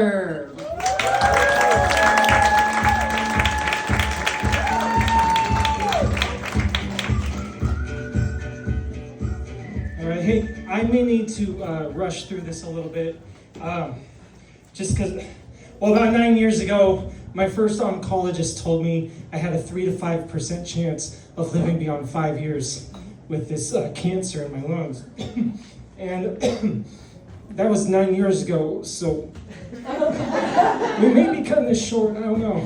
All right, hey, I may need to rush through this a little bit, just because, well, about 9 years ago, my first oncologist told me I had a 3 to 5% chance of living beyond 5 years with this cancer in my lungs. And that was 9 years ago, so we may be cutting this short, I don't know.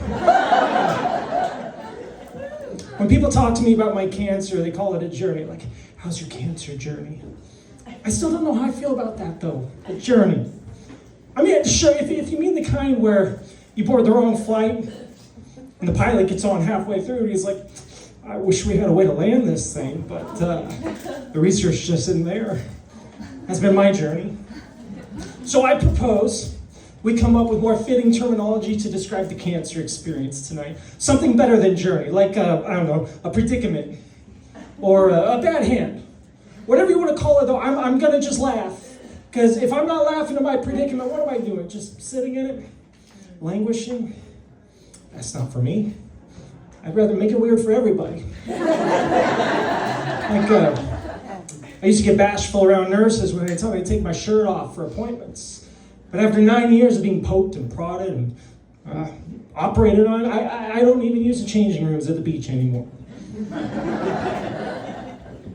When people talk to me about my cancer, they call it a journey. Like, how's your cancer journey? I still don't know how I feel about that, though, a journey. I mean, sure, if you mean the kind where you board the wrong flight and the pilot gets on halfway through and he's like, I wish we had a way to land this thing, but the research just isn't there. That's been my journey. So I propose we come up with more fitting terminology to describe the cancer experience tonight. Something better than journey, like, I don't know, a predicament or a bad hand. Whatever you want to call it, though, I'm going to just laugh. Because if I'm not laughing at my predicament, what am I doing? Just sitting in it? Languishing? That's not for me. I'd rather make it weird for everybody. Like, I used to get bashful around nurses when they tell me to take my shirt off for appointments. But after 9 years of being poked and prodded and operated on, I don't even use the changing rooms at the beach anymore.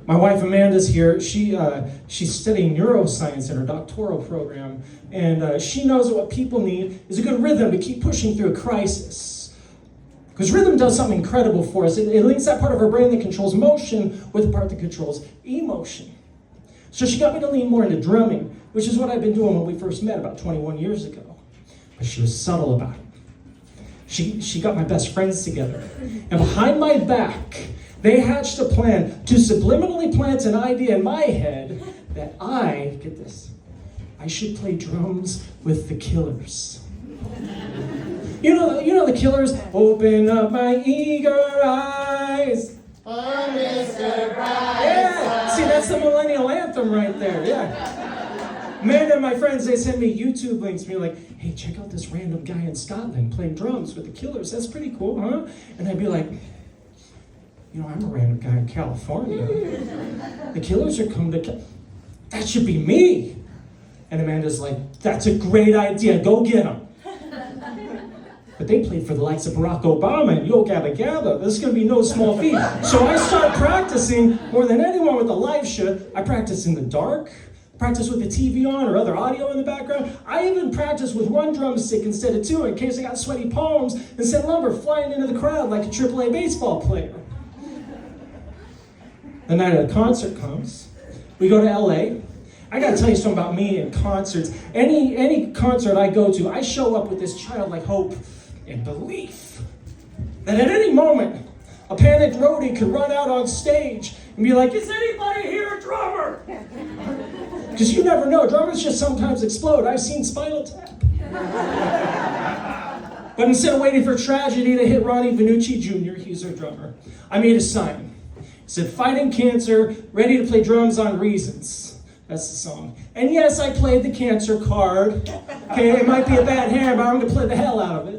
My wife Amanda's here. She's studying neuroscience in her doctoral program, and she knows that what people need is a good rhythm to keep pushing through a crisis. Because rhythm does something incredible for us. It links that part of our brain that controls motion with the part that controls emotion. So she got me to lean more into drumming, which is what I've been doing when we first met about 21 years ago. But she was subtle about it. She got my best friends together, and behind my back, they hatched a plan to subliminally plant an idea in my head that get this, I should play drums with the Killers. You know the Killers? Open up my eager eyes. Oh, Mr. Brightside. Yeah, see, that's the millennial anthem right there, yeah. Amanda and my friends, they send me YouTube links, me like, hey, check out this random guy in Scotland playing drums with the Killers. That's pretty cool, huh? And I'd be like, you know, I'm a random guy in California. The Killers are coming to that should be me. And Amanda's like, that's a great idea, go get them. But they played for the likes of Barack Obama and Yo Gabba Gabba. This is going to be no small feat. So I start practicing more than anyone with a live should. I practice in the dark, practice with the TV on or other audio in the background. I even practice with one drumstick instead of two in case I got sweaty palms and send lumber flying into the crowd like a AAA baseball player. The night of the concert comes. We go to LA. I gotta tell you something about me and concerts. Any concert I go to, I show up with this childlike hope and belief that at any moment, a panicked roadie could run out on stage and be like, is anybody here a drummer? Because you never know, drummers just sometimes explode. I've seen Spinal Tap. But instead of waiting for tragedy to hit Ronnie Vannucci Jr., he's our drummer, I made a sign. It said, fighting cancer, ready to play drums on reasons. That's the song. And yes, I played the cancer card. Okay, it might be a bad hand, but I'm going to play the hell out of it.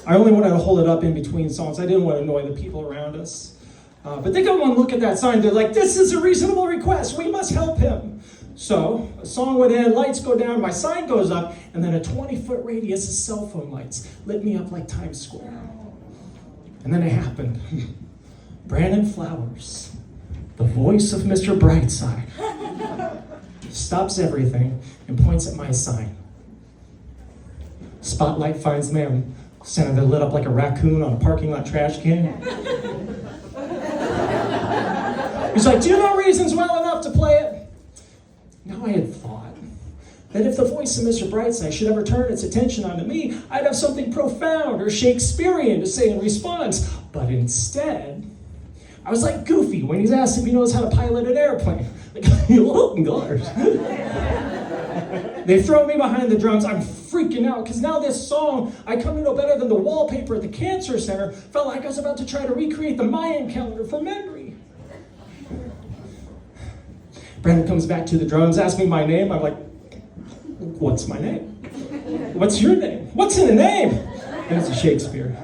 I only wanted to hold it up in between songs. I didn't want to annoy the people around us. But they got one look at that sign. They're like, this is a reasonable request. We must help him. So a song would end, lights go down, my sign goes up, and then a 20-foot radius of cell phone lights lit me up like Times Square. And then it happened. Brandon Flowers, the voice of Mr. Brightside, stops everything and points at my sign. Spotlight finds me. I'm standing there lit up like a raccoon on a parking lot trash can. He's like, do you know reasons well enough to play it? Now I had thought that if the voice of Mr. Brightside should ever turn its attention onto me, I'd have something profound or Shakespearean to say in response. But instead, I was like Goofy when he's asked if he knows how to pilot an airplane. Like, oh, gosh. They throw me behind the drums. I'm freaking out because now this song I come to know better than the wallpaper at the cancer center felt like I was about to try to recreate the Mayan calendar from memory. Brandon comes back to the drums, asks me my name. I'm like, what's my name? What's your name? What's in a name? And it's a Shakespeare.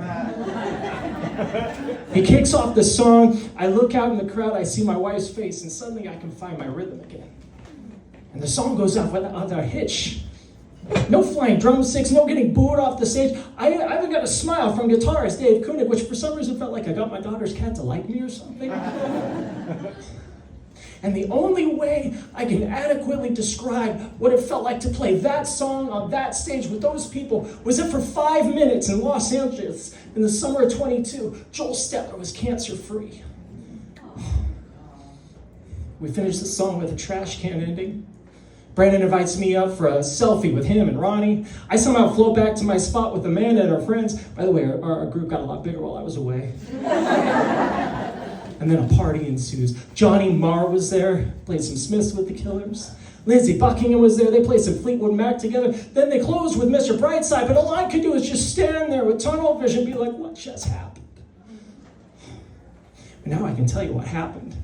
He kicks off the song. I look out in the crowd, I see my wife's face, and suddenly I can find my rhythm again. And the song goes off without a hitch. No flying drumsticks, no getting booed off the stage. I even got a smile from guitarist Dave Koenig, which for some reason felt like I got my daughter's cat to like me or something. And the only way I can adequately describe what it felt like to play that song on that stage with those people was that for 5 minutes in Los Angeles in the summer of 22, Joel Stetler was cancer-free. We finished the song with a trash can ending. Brandon invites me up for a selfie with him and Ronnie. I somehow float back to my spot with Amanda and our friends. By the way, our group got a lot bigger while I was away. And then a party ensues. Johnny Marr was there, played some Smiths with the Killers. Lindsey Buckingham was there, they played some Fleetwood Mac together. Then they closed with Mr. Brightside, but all I could do was just stand there with tunnel vision and be like, what just happened? And now I can tell you what happened.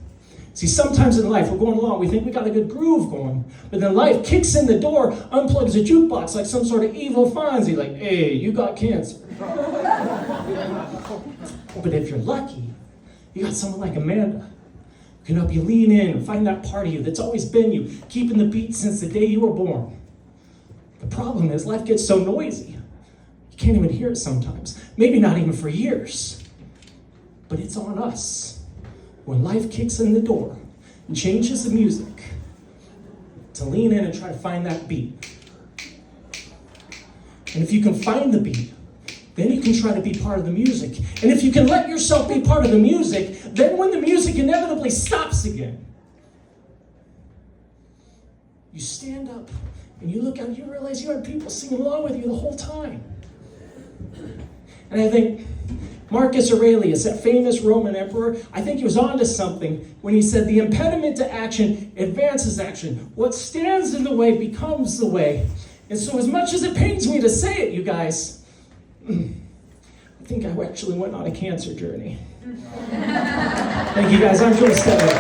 See, sometimes in life, we're going along, we think we got a good groove going, but then life kicks in the door, unplugs a jukebox like some sort of evil Fonzie, like, hey, you got cancer. But if you're lucky, you got someone like Amanda who can help you lean in and find that part of you that's always been you, keeping the beat since the day you were born. The problem is life gets so noisy, you can't even hear it sometimes, maybe not even for years. But it's on us. When life kicks in the door and changes the music, to lean in and try to find that beat. And if you can find the beat, then you can try to be part of the music. And if you can let yourself be part of the music, then when the music inevitably stops again, you stand up and you look out and you realize you had people singing along with you the whole time. And I think Marcus Aurelius, that famous Roman emperor, I think he was onto something when he said, the impediment to action advances action. What stands in the way becomes the way. And so as much as it pains me to say it, you guys, I think I actually went on a cancer journey. Thank you guys, I'm Joel Stetler.